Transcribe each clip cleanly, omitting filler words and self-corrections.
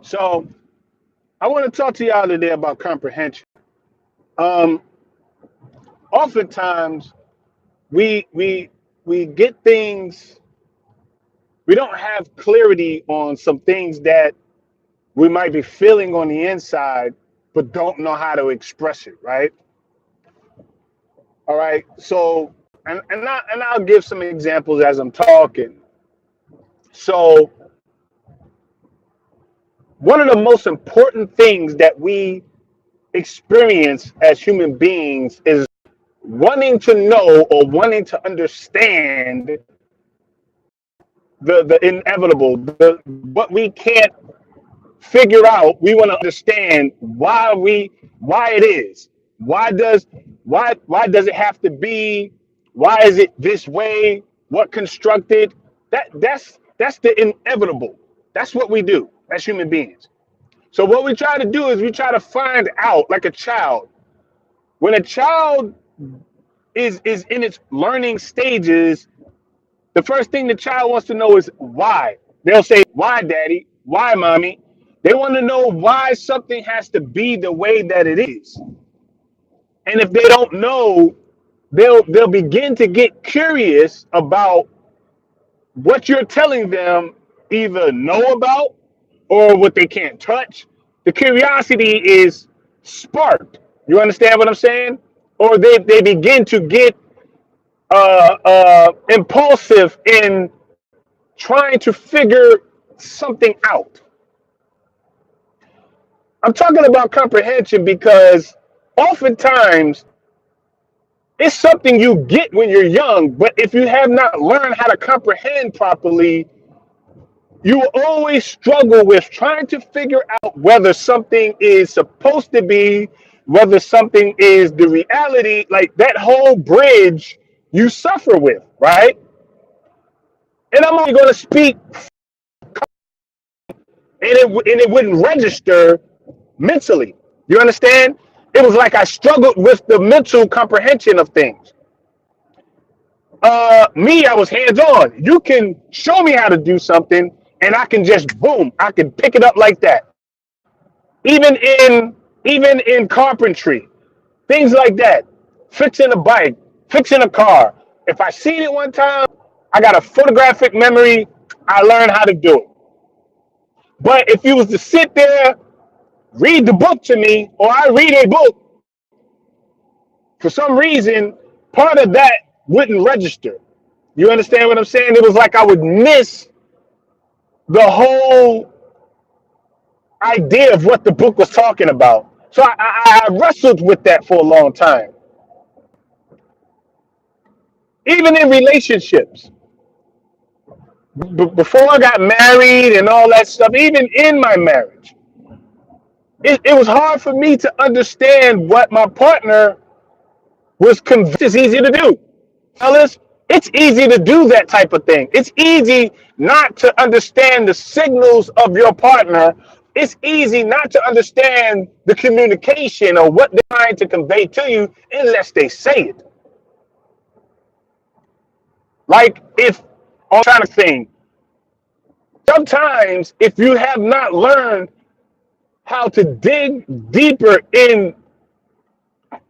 So I want to talk to y'all today about comprehension. Um, Oftentimes we get things, we don't have clarity on some things that we might be feeling on the inside, but don't know how to express it, right? All right. So I'll give some examples as I'm talking. So one of the most important things that we experience as human beings is wanting to know or wanting to understand the inevitable, what we can't figure out. We want to understand why it is. Why does why does it have to be? Why is it this way? What constructed? That's the inevitable. That's what we do as human beings. So what we try to do is we try to find out, like a child. When a child is in its learning stages, the first thing the child wants to know is why. They'll say, "Why, daddy? Why, mommy?" They want to know why something has to be the way that it is. And if they don't know, they'll begin to get curious about what you're telling them, either know about or what they can't touch. The curiosity is sparked. You understand what I'm saying? Or they begin to get impulsive in trying to figure something out. I'm talking about comprehension because oftentimes it's something you get when you're young, but if you have not learned how to comprehend properly, you will always struggle with trying to figure out whether something is supposed to be, whether something is the reality. Like that whole bridge you suffer with, right? And I'm only going to speak, and it wouldn't register mentally. You understand? It was like I struggled with the mental comprehension of things. I was hands on. You can show me how to do something, and I can just boom, I can pick it up like that. Even in carpentry, things like that, fixing a bike, fixing a car. If I seen it one time, I got a photographic memory. I learned how to do it. But if you was to sit there, read the book to me, or I read a book, for some reason, part of that wouldn't register. You understand what I'm saying? It was like I would miss the whole idea of what the book was talking about. So I wrestled with that for a long time. Even in relationships, before I got married and all that stuff, even in my marriage, it was hard for me to understand what my partner was convinced is easy to do. Fellas, it's easy to do that type of thing. It's easy not to understand the signals of your partner. It's easy not to understand the communication or what they're trying to convey to you unless they say it. Like if I'm trying to think, sometimes if you have not learned how to dig deeper in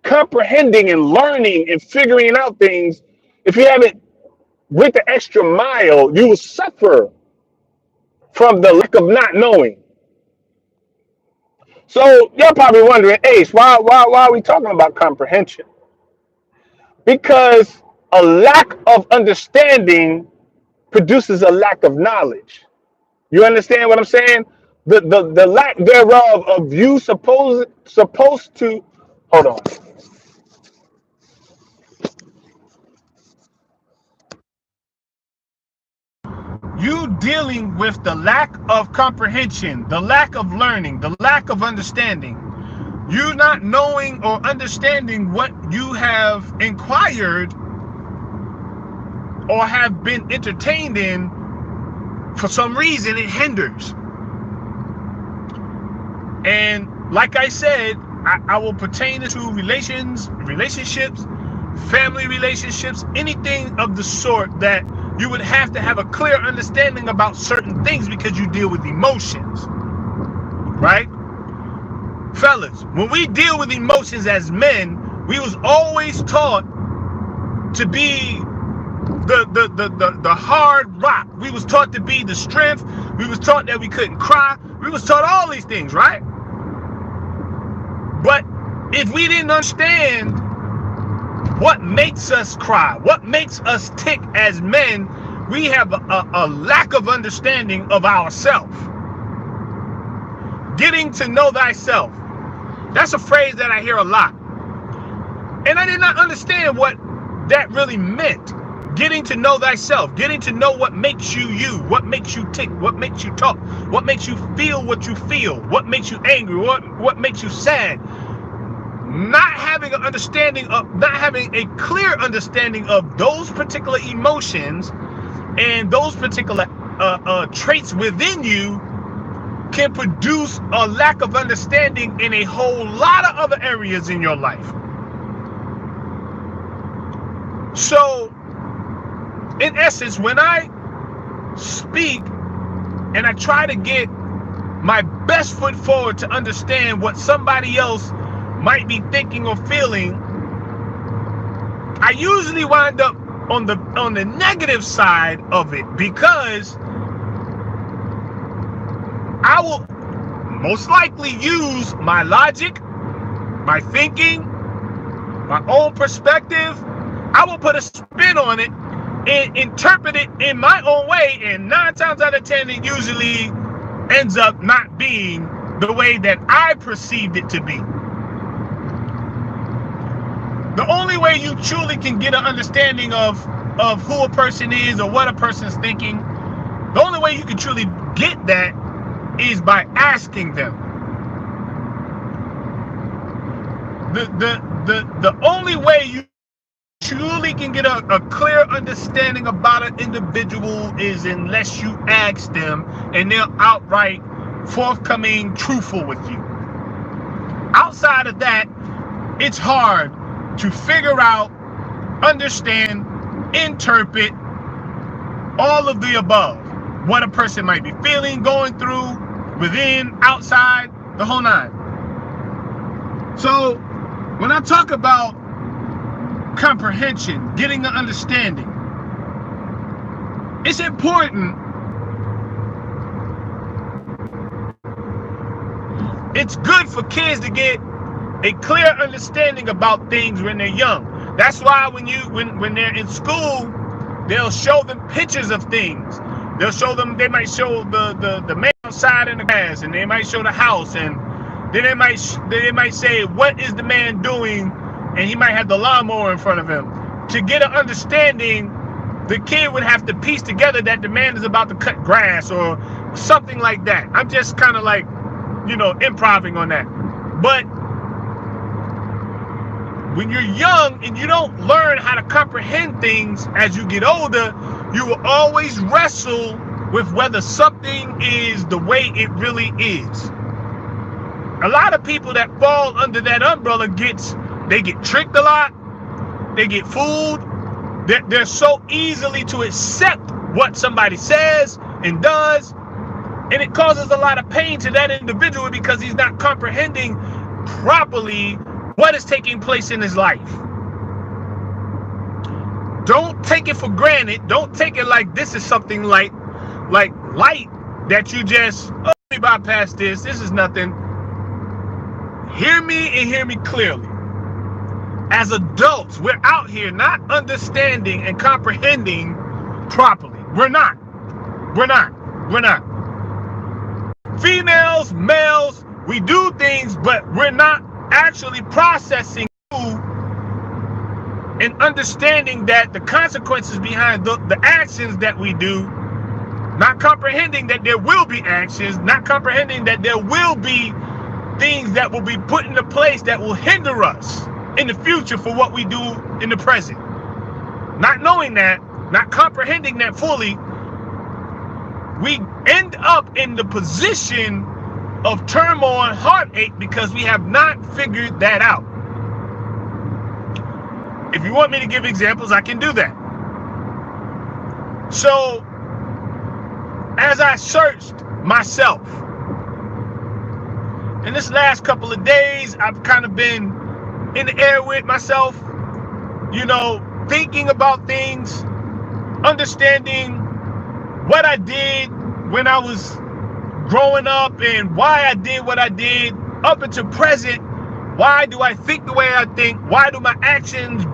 comprehending and learning and figuring out things, if you haven't went the extra mile, you will suffer from the lack of not knowing. So you're probably wondering, Ace, why are we talking about comprehension? Because a lack of understanding produces a lack of knowledge. You understand what I'm saying? The lack thereof of you supposed to hold on. You dealing with the lack of comprehension, the lack of learning, the lack of understanding. You not knowing or understanding what you have inquired or have been entertained in, for some reason it hinders. And like I said, I will pertain to relationships, family relationships, anything of the sort that you would have to have a clear understanding about certain things because you deal with emotions. right? Fellas, when we deal with emotions as men, we was always taught to be the hard rock. We was taught to be the strength. We was taught that we couldn't cry. We was taught all these things, right? But if we didn't understand what makes us cry, what makes us tick as men, we have a lack of understanding of ourselves. Getting to know thyself. That's a phrase that I hear a lot. And I did not understand what that really meant. Getting to know thyself, getting to know what makes you you, what makes you tick, what makes you talk, what makes you feel what you feel, what makes you angry, what makes you sad. Not having an understanding of, not having a clear understanding of those particular emotions and those particular traits within you can produce a lack of understanding in a whole lot of other areas in your life. So, in essence, when I speak and I try to get my best foot forward to understand what somebody else might be thinking or feeling, I usually wind up on the negative side of it, because I will most likely use my logic, my thinking, my own perspective. I will put a spin on it and interpret it in my own way, and 9 times out of 10 it usually ends up not being the way that I perceived it to be. The only way you truly can get an understanding of who a person is or what a person's thinking, the only way you can truly get that is by asking them. The only way you truly can get a clear understanding about an individual is unless you ask them and they're outright forthcoming, truthful with you. Outside of that, it's hard to figure out, understand, interpret all of the above. What a person might be feeling, going through, within, outside, the whole nine. So when I talk about comprehension, getting an understanding, it's important. It's good for kids to get a clear understanding about things when they're young. That's why when they're in school, they'll show them pictures of things. They'll show them, they might show the man outside in the grass, and they might show the house, and then they might say, what is the man doing? And he might have the lawnmower in front of him. To get an understanding, the kid would have to piece together that the man is about to cut grass or something like that. I'm just kind of like, improvising on that. But when you're young and you don't learn how to comprehend things as you get older, you will always wrestle with whether something is the way it really is. A lot of people that fall under that umbrella get tricked a lot. They get fooled. They're so easily to accept what somebody says and does, and it causes a lot of pain to that individual because he's not comprehending properly what is taking place in his life. Don't take it for granted. Don't take it like this is something like light that you just, let me bypass this. This is nothing. Hear me and hear me clearly. As adults, we're out here not understanding and comprehending properly. We're not. Females, males, we do things, but we're not actually processing and understanding that the consequences behind the actions that we do, not comprehending that there will be actions, not comprehending that there will be things that will be put into place that will hinder us in the future for what we do in the present. Not knowing that, not comprehending that fully, we end up in the position of turmoil and heartache because we have not figured that out. If you want me to give examples, I can do that. So, as I searched myself, in this last couple of days, I've kind of been in the air with myself, you know, thinking about things, understanding what I did when I was growing up and why I did what I did up until present. Why do I think the way I think? Why do my actions,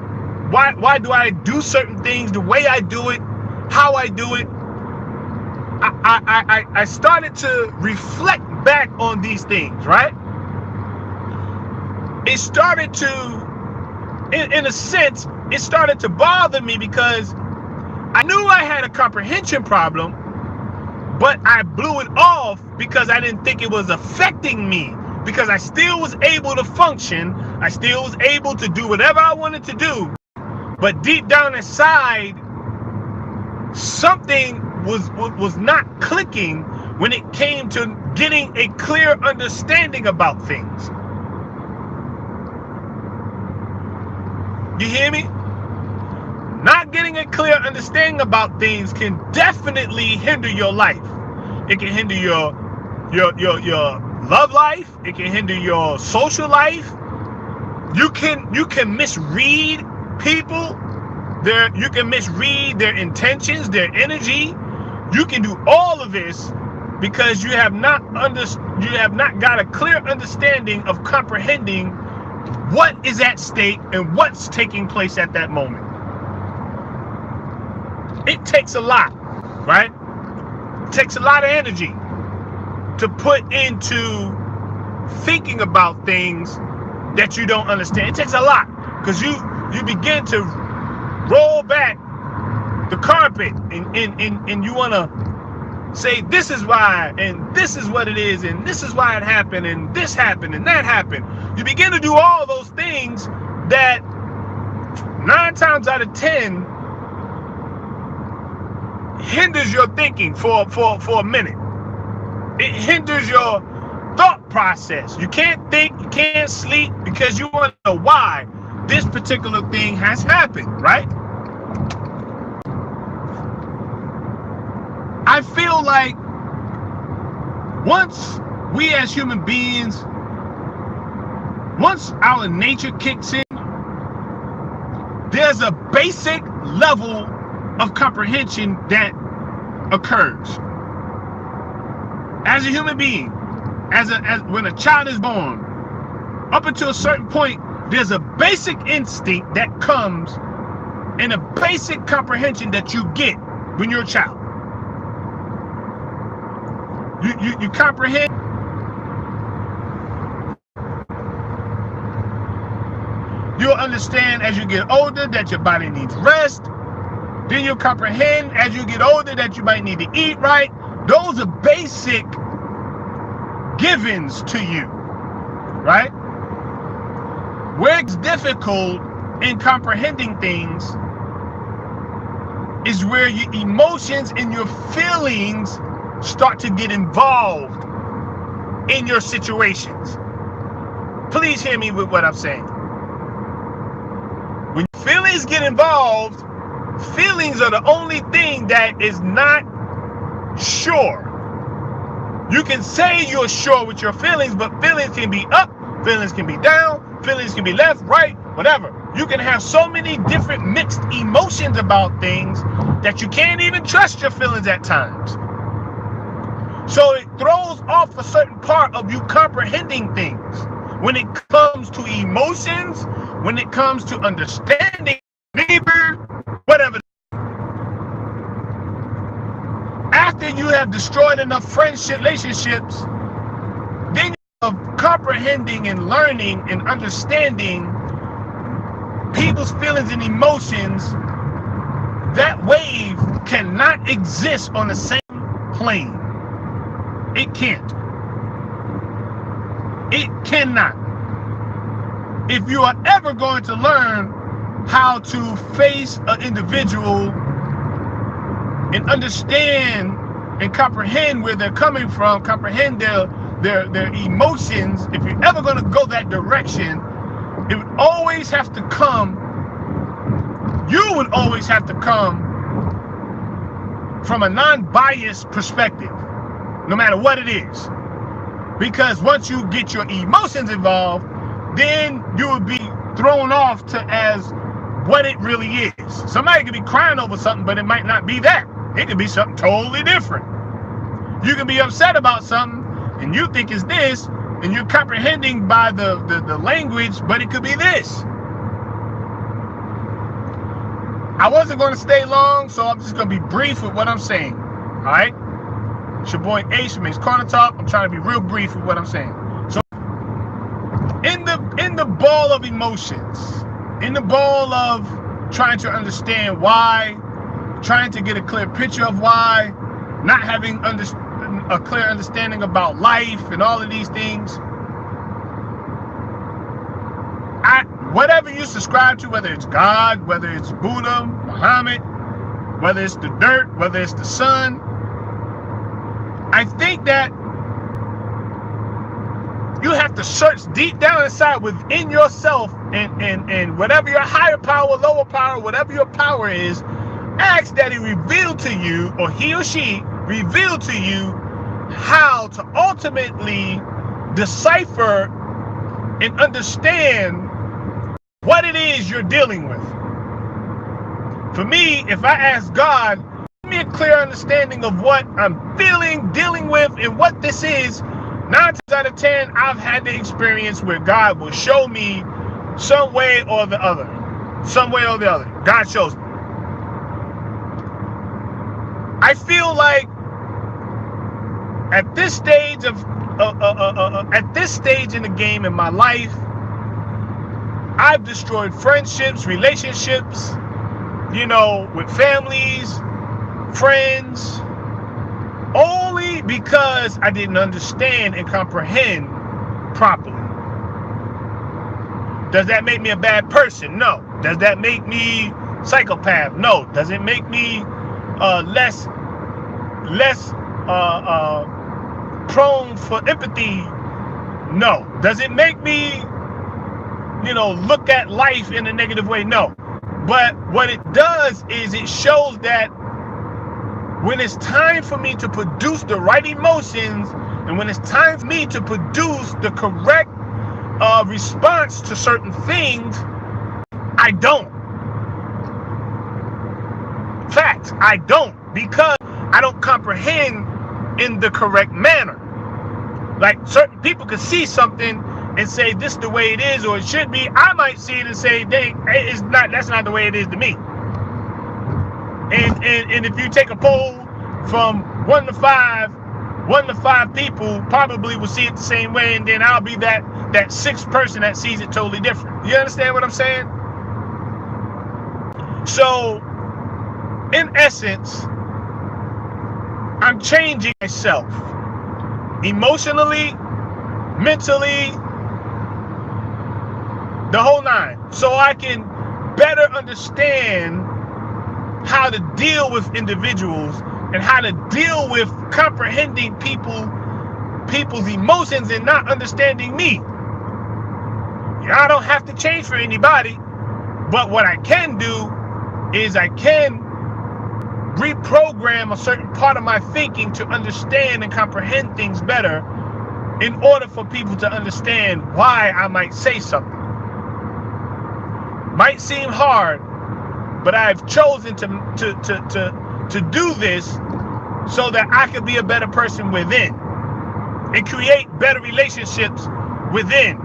why do I do certain things the way I do it, how I do it? I started to reflect back on these things, right? It started to, in a sense, it started to bother me because I knew I had a comprehension problem, but I blew it off because I didn't think it was affecting me, because I still was able to function. I still was able to do whatever I wanted to do. But deep down inside, something was not clicking when it came to getting a clear understanding about things. You hear me? Not getting a clear understanding about things can definitely hinder your life. It can hinder your love life. It can hinder your social life. You can misread people. You can misread their intentions, their energy. You can do all of this because you have not got a clear understanding of comprehending what is at stake and what's taking place at that moment. It takes a lot, right? It takes a lot of energy to put into thinking about things that you don't understand. It takes a lot because you begin to roll back the carpet and you want to say this is why and this is what it is and this is why it happened and this happened and that happened. You begin to do all those things that 9 times out of 10 hinders your thinking for a minute. It hinders your thought process. You can't think, you can't sleep because you want to know why this particular thing has happened, right? I feel like once we as human beings, once our nature kicks in, there's a basic level of comprehension that occurs. As a human being, as when a child is born, up until a certain point, there's a basic instinct that comes and a basic comprehension that you get when you're a child. You comprehend. You'll understand as you get older that your body needs rest. Then you'll comprehend as you get older that you might need to eat right. Those are basic givens to you, right? Where it's difficult in comprehending things is where your emotions and your feelings start to get involved in your situations. Please hear me with what I'm saying. When feelings get involved, feelings are the only thing that is not sure. You can say you're sure with your feelings, but feelings can be up, feelings can be down, feelings can be left, right, whatever. You can have so many different mixed emotions about things that you can't even trust your feelings at times. So it throws off a certain part of you comprehending things. When it comes to emotions, when it comes to understanding neighbor, whatever. After you have destroyed enough friendship relationships, then of comprehending and learning and understanding people's feelings and emotions, that wave cannot exist on the same plane. It can't. It cannot. If you are ever going to learn how to face an individual and understand and comprehend where they're coming from, comprehend their emotions, if you're ever going to go that direction, it would always have to come, you would always have to come from a non-biased perspective, no matter what it is. Because once you get your emotions involved, then you will be thrown off to as what it really is. Somebody could be crying over something, but it might not be that. It could be something totally different. You can be upset about something and you think it's this, and you're comprehending by the language, but it could be this. I wasn't going to stay long, so I'm just going to be brief with what I'm saying. All right? It's your boy Ace from Ace Corner Talk. I'm trying to be real brief with what I'm saying. So, in the ball of emotions, in the ball of trying to understand why, trying to get a clear picture of why, not having a clear understanding about life and all of these things, whatever you subscribe to, whether it's God, whether it's Buddha, Muhammad, whether it's the dirt, whether it's the sun, I think that you have to search deep down inside within yourself, and whatever your higher power, lower power, whatever your power is, ask that he reveal to you, or he or she reveal to you, how to ultimately decipher and understand what it is you're dealing with. For me, if I ask God, give me a clear understanding of what I'm feeling, dealing with, and what this is, 9 times out of 10, I've had the experience where God will show me some way or the other. Some way or the other. God shows me. I feel like at this stage in the game in my life, I've destroyed friendships, relationships, with families, friends, only because I didn't understand and comprehend properly. Does that make me a bad person? No. Does that make me psychopath? No. Does it make me less prone for empathy? No. Does it make me look at life in a negative way? No. But what it does is it shows that when it's time for me to produce the right emotions, and when it's time for me to produce the correct response to certain things, I don't. Facts, I don't, because I don't comprehend in the correct manner. Like, certain people could see something and say this is the way it is, or it should be. I might see it and say, dang, it's not, that's not the way it is to me. And if you take a poll from 1 to 5 people probably will see it the same way, and then I'll be that sixth person that sees it totally different. You understand what I'm saying? So, in essence, I'm changing myself emotionally, mentally, the whole nine, so I can better understand how to deal with individuals and how to deal with comprehending people's emotions and not understanding me. I don't have to change for anybody, but what I can do is I can reprogram a certain part of my thinking to understand and comprehend things better, in order for people to understand why I might say something. Might seem hard, but I've chosen to do this so that I can be a better person within and create better relationships within.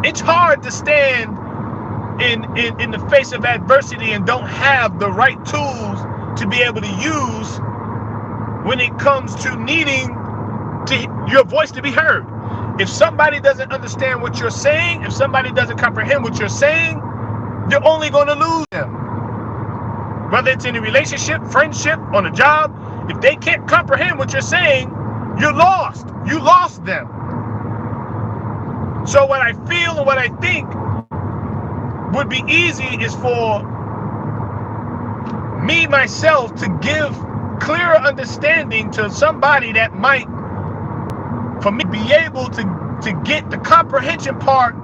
It's hard to stand in the face of adversity and don't have the right tools to be able to use when it comes to needing your voice to be heard. If somebody doesn't understand what you're saying, if somebody doesn't comprehend what you're saying, you're only going to lose them. Whether it's in a relationship, friendship, on a job, if they can't comprehend what you're saying, you're lost. You lost them. So what I feel and what I think would be easy is for me, myself, to give clearer understanding to somebody that might, for me, be able to get the comprehension part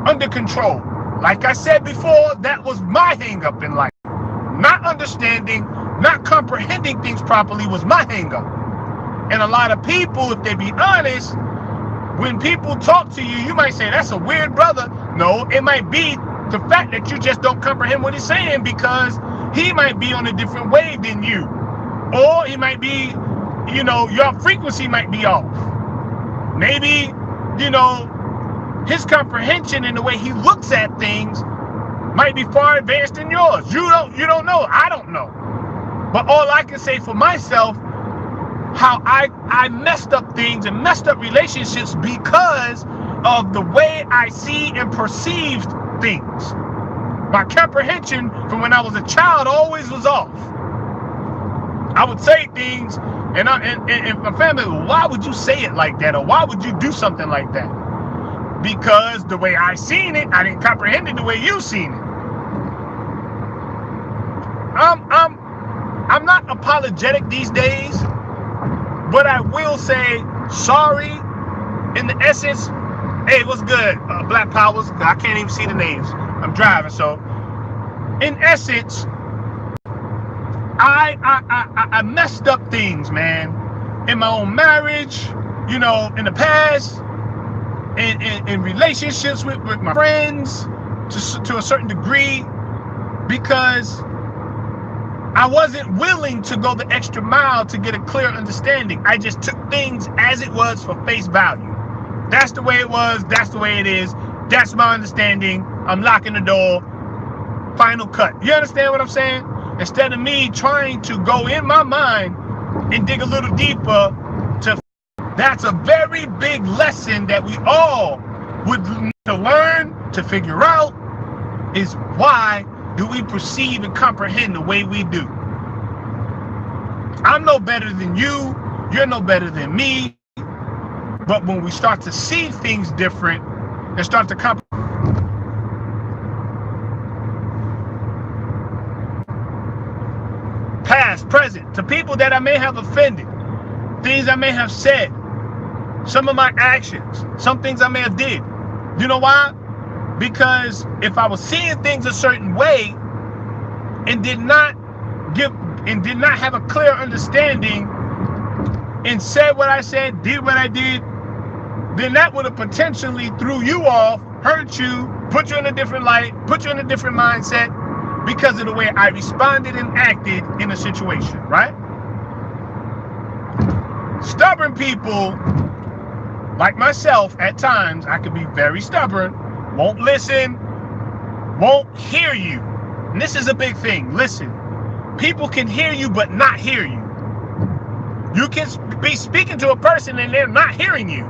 under control. Like I said before, that was my hang-up in life. Not understanding, not comprehending things properly was my hang-up. And a lot of people, if they be honest, when people talk to you, you might say, that's a weird brother. No, it might be the fact that you just don't comprehend what he's saying, because he might be on a different wave than you. Or he might be, your frequency might be off. Maybe, his comprehension and the way he looks at things might be far advanced than yours. You don't know. I don't know. But all I can say for myself, how I messed up things and messed up relationships because of the way I see and perceived things. My comprehension from when I was a child always was off. I would say things, and my family, why would you say it like that? Or why would you do something like that? Because the way I seen it, I didn't comprehend it the way you seen it. I'm not apologetic these days, but I will say sorry in the essence. Hey, what's good, Black Powers? I can't even see the names. I'm driving, so in essence, I messed up things, man, in my own marriage, in the past, in relationships with my friends, to a certain degree, because I wasn't willing to go the extra mile to get a clear understanding. I just took things as it was for face value. That's the way it was. That's the way it is. That's my understanding. I'm locking the door. Final cut. You understand what I'm saying? Instead of me trying to go in my mind and dig a little deeper that's a very big lesson that we all would need to learn, to figure out, is why do we perceive and comprehend the way we do. I'm no better than you. You're no better than me. But when we start to see things different and start to comprehend, past, present, to people that I may have offended, things I may have said, some of my actions, some things I may have did. You know why? Because if I was seeing things a certain way and did not have a clear understanding and said what I said, did what I did, then that would have potentially threw you off, hurt you, put you in a different light, put you in a different mindset because of the way I responded and acted in a situation, right? Stubborn people like myself, at times, I could be very stubborn, won't listen, won't hear you. And this is a big thing. Listen, people can hear you but not hear you. You can be speaking to a person and they're not hearing you.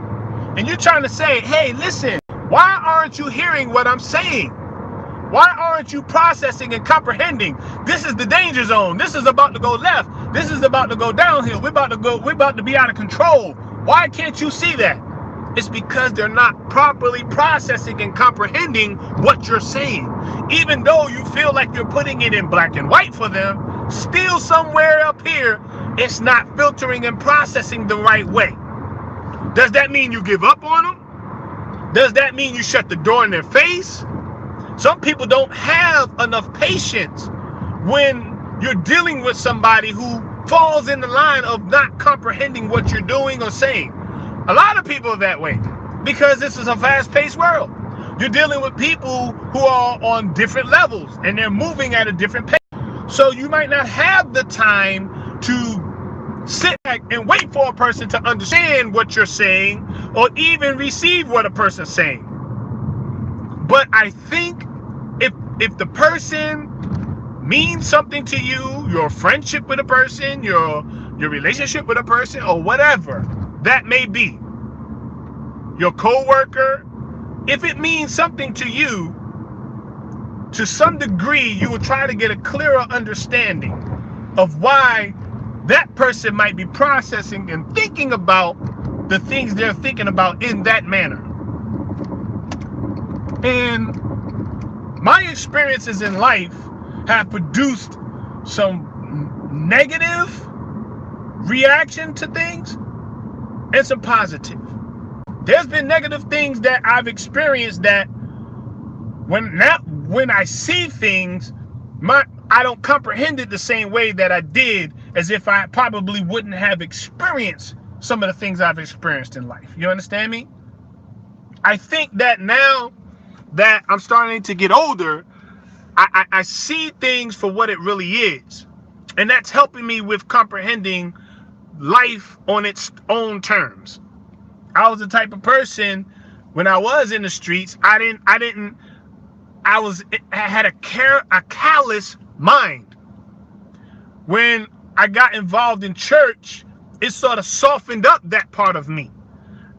And you're trying to say, hey, listen, why aren't you hearing what I'm saying? Why aren't you processing and comprehending? This is the danger zone. This is about to go left. This is about to go downhill. We're about to be out of control. Why can't you see that? It's because they're not properly processing and comprehending what you're saying. Even though you feel like you're putting it in black and white for them, still somewhere up here, it's not filtering and processing the right way. Does that mean you give up on them? Does that mean you shut the door in their face? Some people don't have enough patience when you're dealing with somebody who falls in the line of not comprehending what you're doing or saying. A lot of people are that way because this is a fast-paced world. You're dealing with people who are on different levels and they're moving at a different pace. So you might not have the time to sit back and wait for a person to understand what you're saying or even receive what a person's saying. But I think if the person means something to you, your friendship with a person, your relationship with a person, or whatever that may be, your coworker, if it means something to you, to some degree, you will try to get a clearer understanding of why that person might be processing and thinking about the things they're thinking about in that manner. And my experiences in life have produced some negative reaction to things and some positive. There's been negative things that I've experienced that when I see things, I don't comprehend it the same way that I did as if I probably wouldn't have experienced some of the things I've experienced in life. You understand me? I think that now that I'm starting to get older, I see things for what it really is. And that's helping me with comprehending life on its own terms. I was the type of person when I was in the streets, I had a callous mind. When I got involved in church, it sort of softened up that part of me.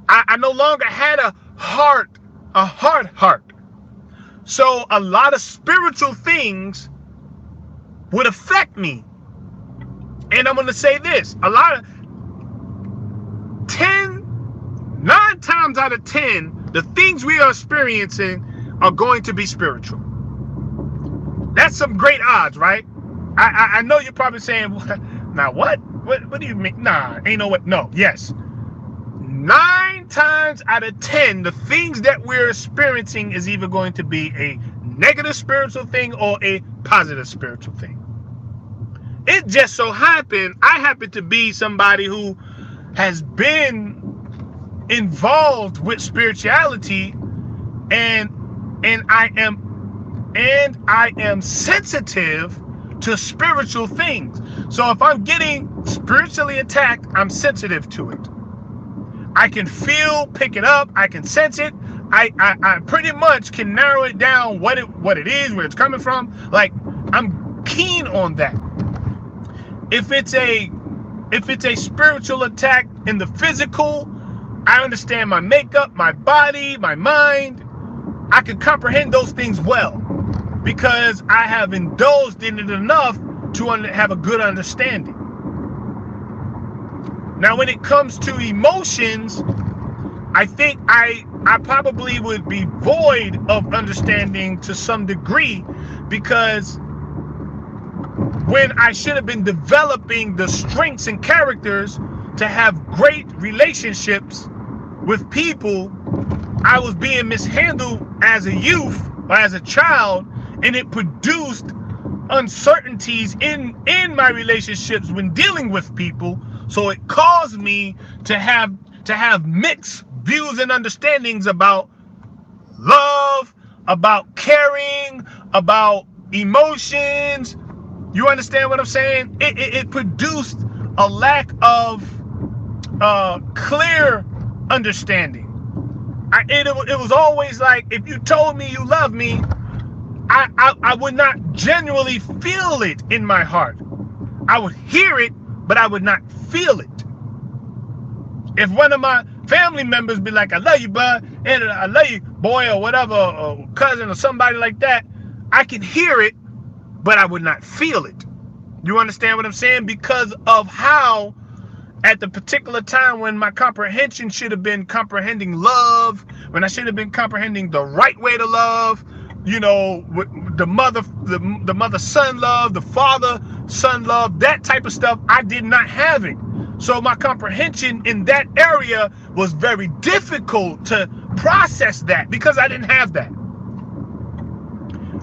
I no longer had a hard heart. So a lot of spiritual things would affect me. And I'm going to say this, 9 times out of 10, the things we are experiencing are going to be spiritual. That's some great odds, right? I know you're probably saying, now what? What do you mean? Nah, ain't no way. No, yes. 9 times out of 10, the things that we're experiencing is either going to be a negative spiritual thing or a positive spiritual thing. It just so happened, I happen to be somebody who has been involved with spirituality, and I am sensitive to spiritual things. So if I'm getting spiritually attacked, I'm sensitive to it. I can pick it up, I can sense it. I pretty much can narrow it down what it is, where it's coming from. Like, I'm keen on that. If it's a spiritual attack in the physical, I understand my makeup, my body, my mind. I can comprehend those things well because I have indulged in it enough to have a good understanding. Now, when it comes to emotions, I think I probably would be void of understanding to some degree, because when I should have been developing the strengths and characters to have great relationships with people, I was being mishandled as a youth or as a child, and it produced uncertainties in my relationships when dealing with people. So it caused me to have mixed views and understandings about love, about caring, about emotions. You understand what I'm saying? It produced a lack of clear understanding. It was always like, if you told me you love me, I would not genuinely feel it in my heart. I would hear it, but I would not feel it. If one of my family members be like, I love you, bud, and I love you, boy, or whatever, or cousin or somebody like that, I can hear it, but I would not feel it. You understand what I'm saying? Because of how, at the particular time when my comprehension should have been comprehending love, when I should have been comprehending the right way to love, you know, the mother-son love, the father-son love, that type of stuff, I did not have it. So my comprehension in that area was very difficult to process that because I didn't have that.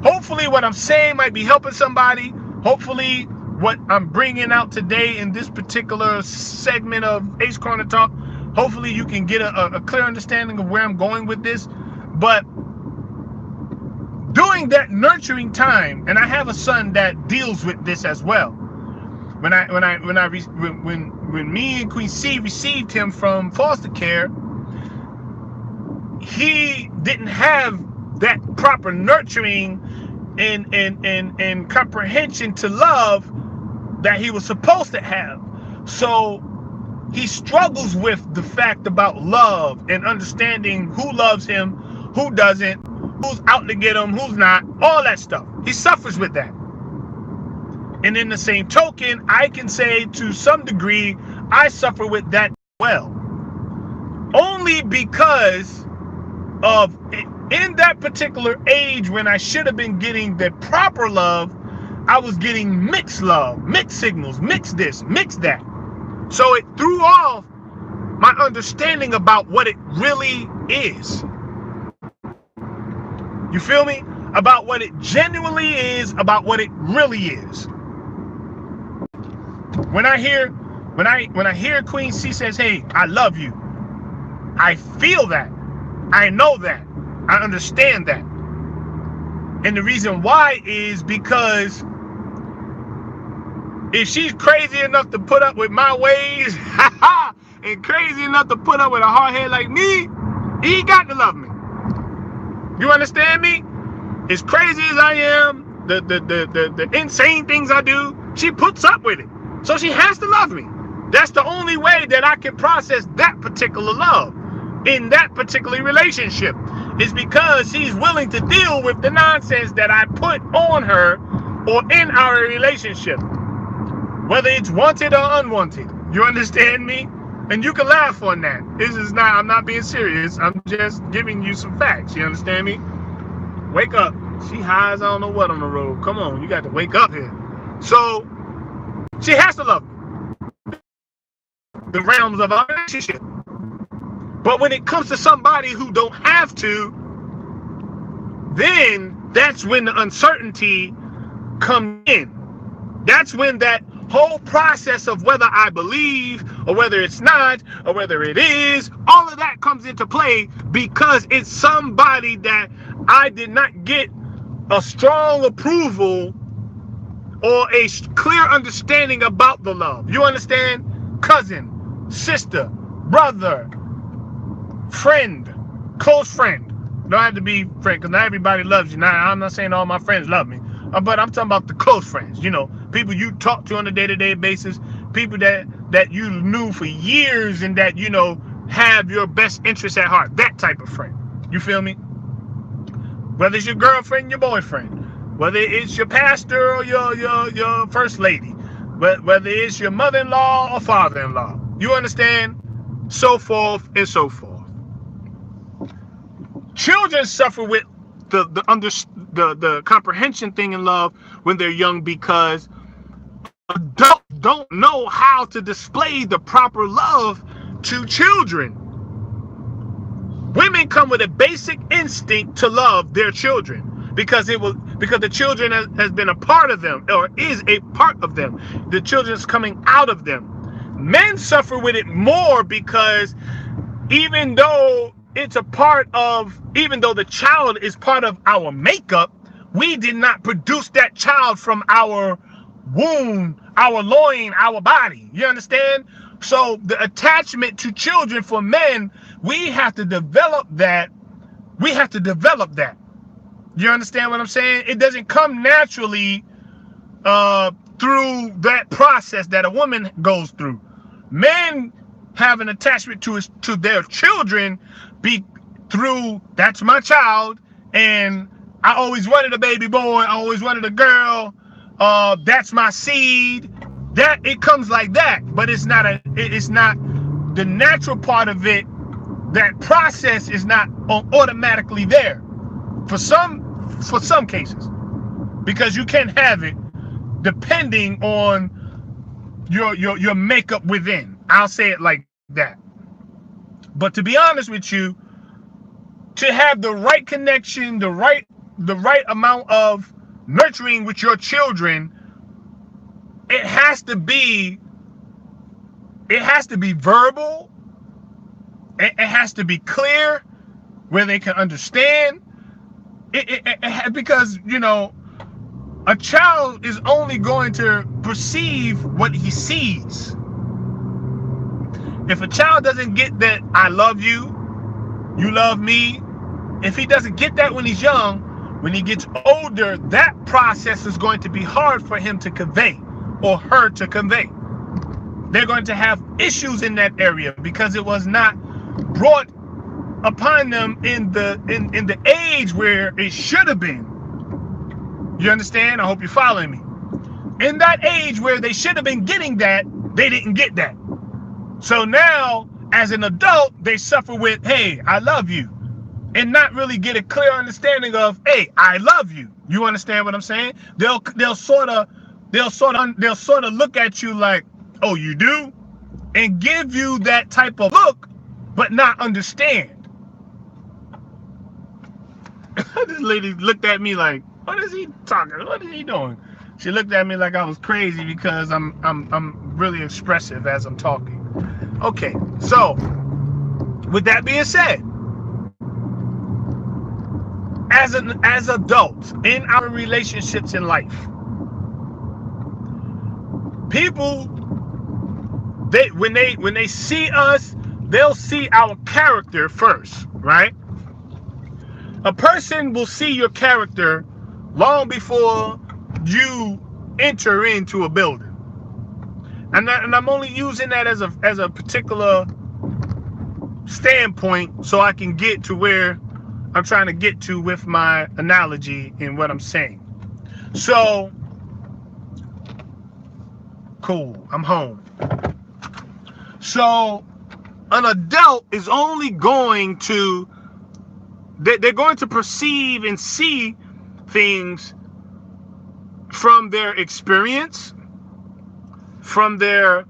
Hopefully what I'm saying might be helping somebody. Hopefully what I'm bringing out today in this particular segment of Ace Corner Talk, hopefully you can get a clear understanding of where I'm going with this. But during that nurturing time, and I have a son that deals with this as well. When me and Queen C received him from foster care, he didn't have that proper nurturing and comprehension to love that he was supposed to have. So he struggles with the fact about love and understanding who loves him, who doesn't, who's out to get him, who's not, all that stuff. He suffers with that. And in the same token, I can say to some degree, I suffer with that as well. Only because of, in that particular age when I should have been getting the proper love, I was getting mixed love, mixed signals, mixed this, mixed that. So it threw off my understanding about what it really is. You feel me? About what it genuinely is, about what it really is. When I hear When I hear Queen C says, hey, I love you, I feel that. I know that. I understand that. And the reason why is because if she's crazy enough to put up with my ways, and crazy enough to put up with a hard head like me, he got to love me. You understand me? As crazy as I am, the insane things I do, she puts up with it. So she has to love me. That's the only way that I can process that particular love in that particular relationship, is because she's willing to deal with the nonsense that I put on her or in our relationship, whether it's wanted or unwanted. You understand me? And you can laugh on that. This is not, I'm not being serious. I'm just giving you some facts. You understand me? Wake up. She high as I don't know what on the road. Come on, you got to wake up here. So she has to love me. The realms of our relationship. But when it comes to somebody who don't have to, then that's when the uncertainty comes in. That's when that whole process of whether I believe or whether it's not or whether it is, all of that comes into play, because it's somebody that I did not get a strong approval or a clear understanding about the love. You understand? Cousin, sister, brother, friend, close friend. Don't have to be friend, because not everybody loves you. Now, I'm not saying all my friends love me, but I'm talking about the close friends. You know, people you talk to on a day-to-day basis, people that you knew for years and that, you know, have your best interests at heart. That type of friend. You feel me? Whether it's your girlfriend, your boyfriend, whether it's your pastor or your first lady, whether it's your mother-in-law or father-in-law. You understand? So forth and so forth. Children suffer with the comprehension thing in love when they're young, because adults don't know how to display the proper love to children. Women come with a basic instinct to love their children because the children has been a part of them, or is a part of them. The children's coming out of them. Men suffer with it more because even though the child is part of our makeup, we did not produce that child from our womb, our loin, our body. You understand? So the attachment to children for men, we have to develop that. You understand what I'm saying? It doesn't come naturally through that process that a woman goes through. Men have an attachment to their children through, that's my child, and I always wanted a baby boy, I always wanted a girl, that's my seed. That it comes like that, but it's not the natural part of it. That process is not automatically there for some cases, because you can have it depending on your makeup within. I'll say it like that. But to be honest with you, to have the right connection, the right amount of nurturing with your children, it has to be verbal. It has to be clear, where they can understand. Because, you know, a child is only going to perceive what he sees. If a child doesn't get that I love you, you love me, if he doesn't get that when he's young, when he gets older, that process is going to be hard for him to convey, or her to convey. They're going to have issues in that area because it was not brought upon them in the age where it should have been. You understand? I hope you're following me. In that age where they should have been getting that, they didn't get that. So now, as an adult, they suffer with, hey, I love you, and not really get a clear understanding of, hey, I love you. You understand what I'm saying? They'll sort of look at you like, oh, you do? And give you that type of look, but not understand. This lady looked at me like, what is he talking? What is he doing? She looked at me like I was crazy because I'm really expressive as I'm talking. Okay, so with that being said, as adults in our relationships in life, people, when they see us, they'll see our character first, right? A person will see your character long before you enter into a building. And I'm only using that as a particular standpoint so I can get to where I'm trying to get to with my analogy and what I'm saying. So, cool, I'm home. So, an adult is only going to, they're going to perceive and see things from their experience, from their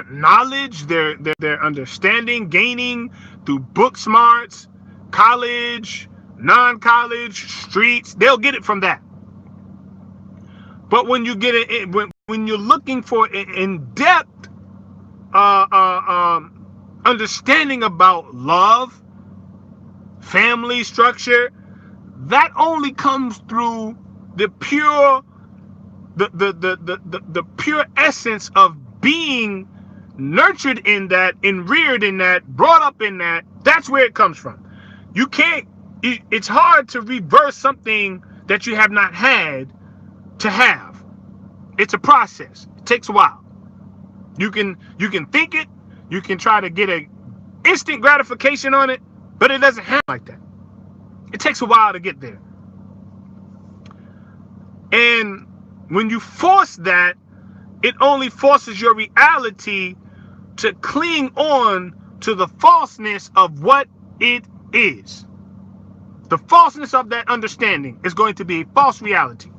knowledge, their understanding, gaining through book smarts, college, non-college, streets. They'll get it from that. But when you get it, when you're looking for an in-depth understanding about love, family structure, that only comes through the pure the pure essence of being nurtured in that and reared in that, brought up in that. That's where it comes from. You can't, it's hard to reverse something that you have not had to have. It's a process. It takes a while. You can think it, you can try to get a instant gratification on it, but it doesn't happen like that. It takes a while to get there. And when you force that, it only forces your reality to cling on to the falseness of what it is. The falseness of that understanding is going to be a false reality.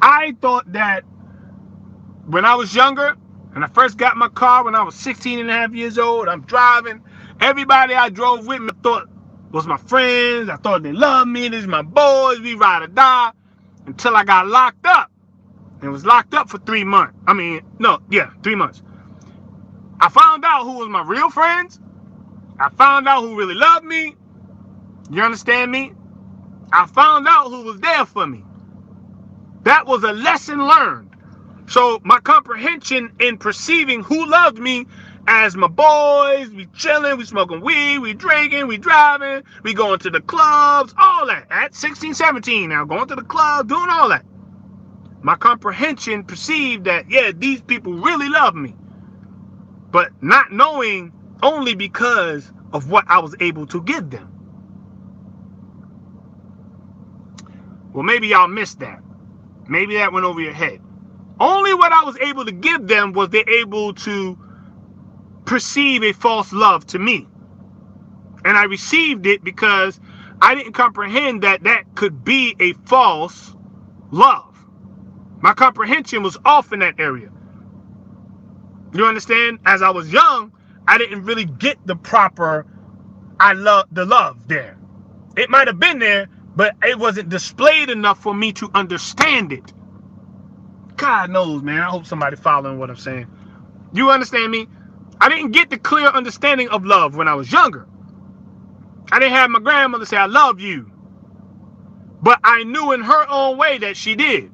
I thought that when I was younger, and I first got my car when I was 16 and a half years old, I'm driving. Everybody I drove with me thought was my friends. I thought they loved me. These are my boys. We ride or die. Until I got locked up. And was locked up for 3 months. 3 months. I found out who was my real friends. I found out who really loved me. You understand me? I found out who was there for me. That was a lesson learned. So my comprehension in perceiving who loved me as my boys, we chilling, we smoking weed, we drinking, we driving, we going to the clubs, all that. At 16, 17 now, going to the club, doing all that. My comprehension perceived that, yeah, these people really love me. But not knowing only because of what I was able to give them. Well, maybe y'all missed that. Maybe that went over your head. Only what I was able to give them was they able to perceive a false love to me. And I received it because I didn't comprehend that that could be a false love. My comprehension was off in that area. You understand? As I was young, I didn't really get the proper the love there. It might have been there, but it wasn't displayed enough for me to understand it. God knows, man. I hope somebody following what I'm saying. You understand me? I didn't get the clear understanding of love when I was younger. I didn't have my grandmother say, I love you. But I knew in her own way that she did.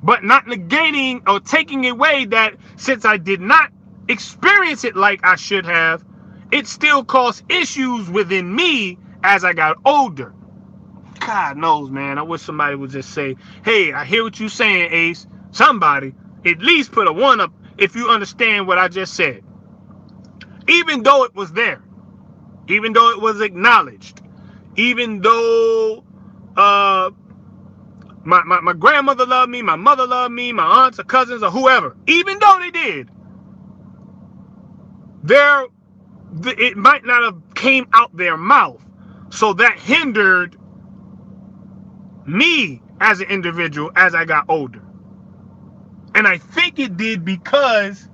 But not negating or taking away that since I did not experience it like I should have, it still caused issues within me as I got older. God knows, man. I wish somebody would just say, hey, I hear what you're saying, Ace. Somebody, at least put a 1 up if you understand what I just said. Even though it was there. Even though it was acknowledged. Even though my grandmother loved me, my mother loved me, my aunts or cousins or whoever. Even though they did. It might not have came out their mouth. So that hindered me as an individual as I got older. And I think it did because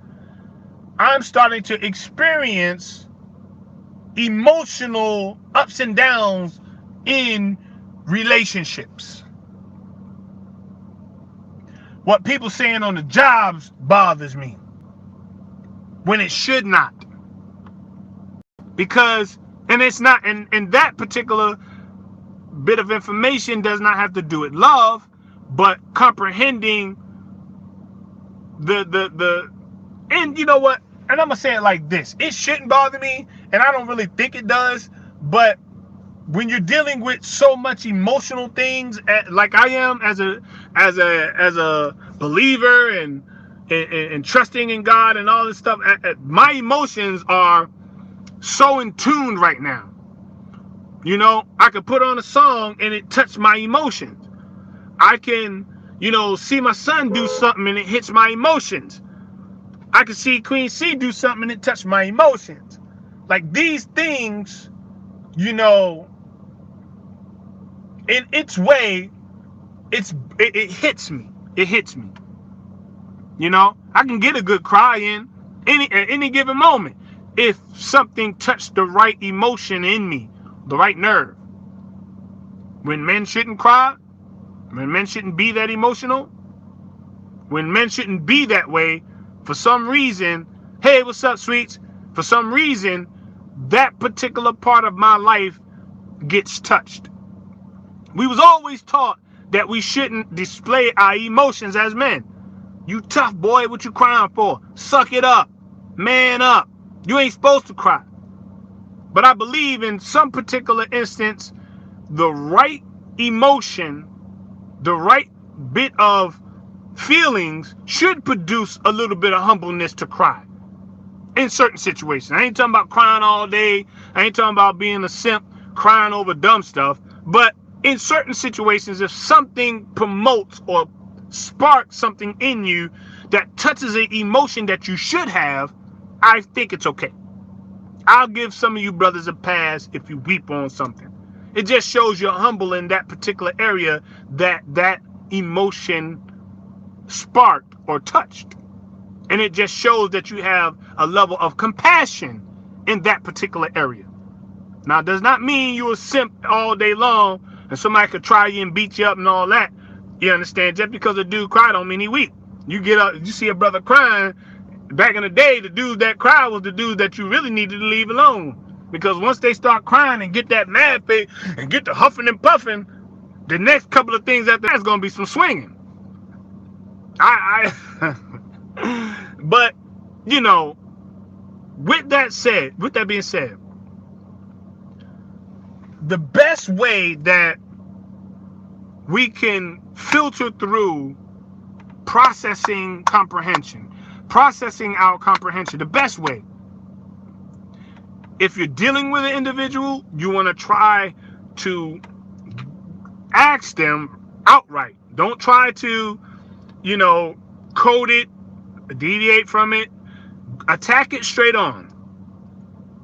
I'm starting to experience emotional ups and downs in relationships. What people saying on the jobs bothers me when it should not. Because, and it's not, and that particular bit of information does not have to do with love, but comprehending and you know what? And I'm gonna say it like this: it shouldn't bother me, and I don't really think it does. But when you're dealing with so much emotional things, like I am as a believer and trusting in God and all this stuff, my emotions are so in tune right now. You know, I could put on a song and it touched my emotions. I can, see my son do something and it hits my emotions. I can see Queen C do something and it touched my emotions. Like these things, in its way, it hits me. It hits me. I can get a good cry in at any given moment if something touched the right emotion in me, the right nerve. When men shouldn't cry, when men shouldn't be that emotional, when men shouldn't be that way, for some reason, hey, what's up, sweets? For some reason, that particular part of my life gets touched. We was always taught that we shouldn't display our emotions as men. You tough boy, what you crying for? Suck it up. Man up. You ain't supposed to cry. But I believe in some particular instance, the right emotion, the right bit of feelings should produce a little bit of humbleness to cry in certain situations. I ain't talking about crying all day. I ain't talking about being a simp, crying over dumb stuff. But in certain situations, if something promotes or sparks something in you that touches an emotion that you should have, I think it's okay. I'll give some of you brothers a pass if you weep on something. It just shows you're humble in that particular area that emotion sparked or touched. And it just shows that you have a level of compassion in that particular area. Now, it does not mean you're a simp all day long and somebody could try you and beat you up and all that. You understand? Just because a dude cried don't mean he weak. You get up, you see a brother crying. Back in the day, the dudes that cry was the dudes that you really needed to leave alone. Because once they start crying and get that mad face and get the huffing and puffing, the next couple of things after that's going to be some swinging. But, with that being said, the best way that we can filter through processing our comprehension, the best way, if you're dealing with an individual, you want to try to ask them outright. Don't try to, code it, deviate from it. Attack it straight on.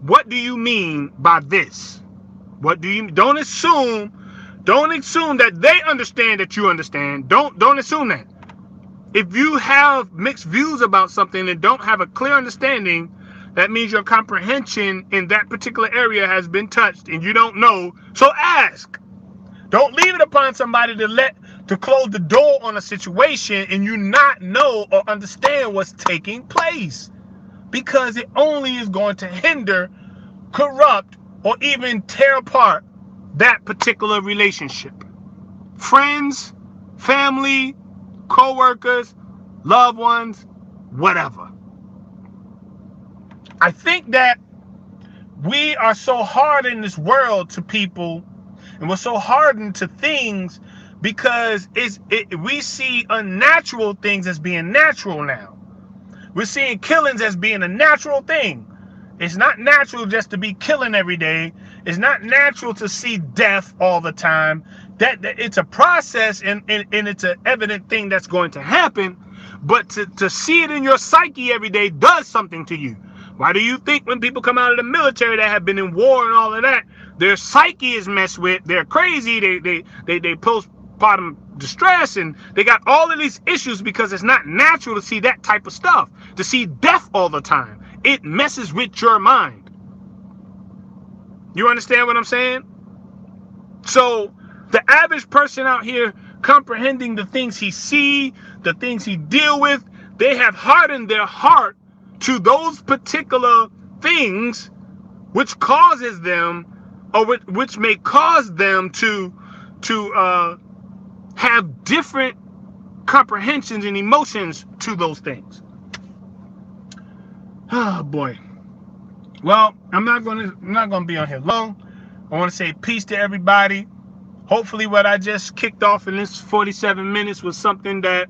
What do you mean by this? Don't assume that they understand that you understand. Don't assume that. If you have mixed views about something and don't have a clear understanding, that means your comprehension in that particular area has been touched and you don't know. So ask. Don't leave it upon somebody to close the door on a situation and you not know or understand what's taking place. Because it only is going to hinder, corrupt, or even tear apart that particular relationship. Friends, family, co-workers, loved ones, whatever. I think that we are so hard in this world to people, and we're so hardened to things because we see unnatural things as being natural now. We're seeing killings as being a natural thing. It's not natural just to be killing every day. It's not natural to see death all the time. That it's a process and it's an evident thing that's going to happen. But to see it in your psyche every day does something to you. Why do you think when people come out of the military that have been in war and all of that, their psyche is messed with? They're crazy. They postpartum distress and they got all of these issues because it's not natural to see that type of stuff. To see death all the time, it messes with your mind. You understand what I'm saying? So The average person out here comprehending the things he see, the things he deal with, they have hardened their heart to those particular things, which causes them, or which may cause them to have different comprehensions and emotions to those things. Oh boy. Well, I'm not gonna be on here long. I want to say peace to everybody. Hopefully what I just kicked off in this 47 minutes was something that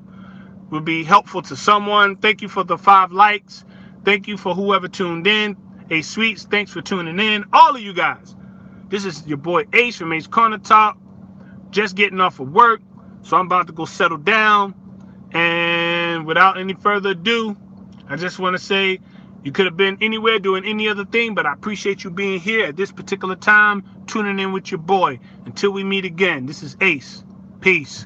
will be helpful to someone. Thank you for the 5 likes. Thank you for whoever tuned in. Ace Sweets, thanks for tuning in. All of you guys. This is your boy Ace from Ace Corner Talk. Just getting off of work, so I'm about to go settle down. And without any further ado, I just want to say you could have been anywhere doing any other thing, but I appreciate you being here at this particular time, tuning in with your boy. Until we meet again, this is Ace. Peace.